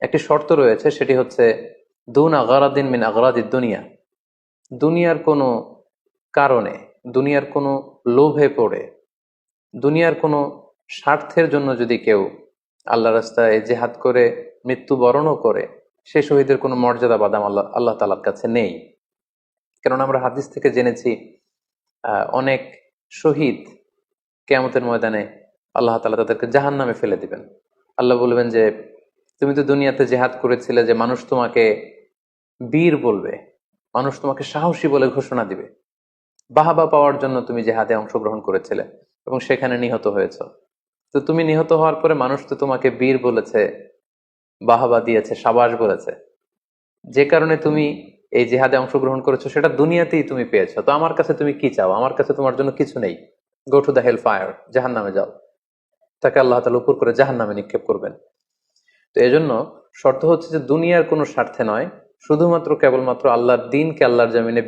একটি শর্ত রয়েছে, সেটি হচ্ছে দুন আগারাদিন মিন আগারাদিদ দুনিয়া। দুনিয়ার কোনো কারণে, দুনিয়ার কোনো লোভে পড়ে, দুনিয়ার কোনো স্বার্থের জন্য যদি কেউ আল্লাহ রাস্তায় জেহাদ করে মৃত্যুবরণও করে, সে শহীদের কোনো মর্যাদা বাদাম আল্লাহ আল্লাহ তাআলার কাছে নেই। কেননা আমরা হাদিস থেকে জেনেছি অনেক শহীদ কিয়ামতের ময়দানে আল্লাহ তাআলা তাদেরকে জাহান্নামে ফেলে দিবেন। আল্লাহ বলবেন যে তুমি তো দুনিয়াতে জেহাদ করেছিলে, যে মানুষ তোমাকে বীর বলবে, মানুষ তোমাকে সাহসী বলে ঘোষণা দিবে, বাহাবা পাওয়ার জন্য তুমি জেহাদে অংশগ্রহণ করেছিলে এবং সেখানে নিহত হয়েছ। তো তুমি নিহত হওয়ার পরে মানুষ তো তোমাকে বীর বলেছে, বাহাবা দিয়েছে, সাবাস বলেছে, যে কারণে তুমি এই জিহাদে অংশগ্রহণ করেছো সেটা দুনিয়াতেই তুমি পেয়েছো। তো আমার কাছে তুমি কি চাও? আমার কাছে তোমার জন্য কিছু নেই। Go to the hell fire, জাহান নামে যাও। তাকে আল্লাহ তাআলা উপর করে জাহান নামে নিক্ষেপ করবেন। তো এজন্য শর্ত হচ্ছে যে দুনিয়ার কোনো স্বার্থে নয়, শুধুমাত্র কেবলমাত্র আল্লাহর দিনকে আল্লাহর জমিনে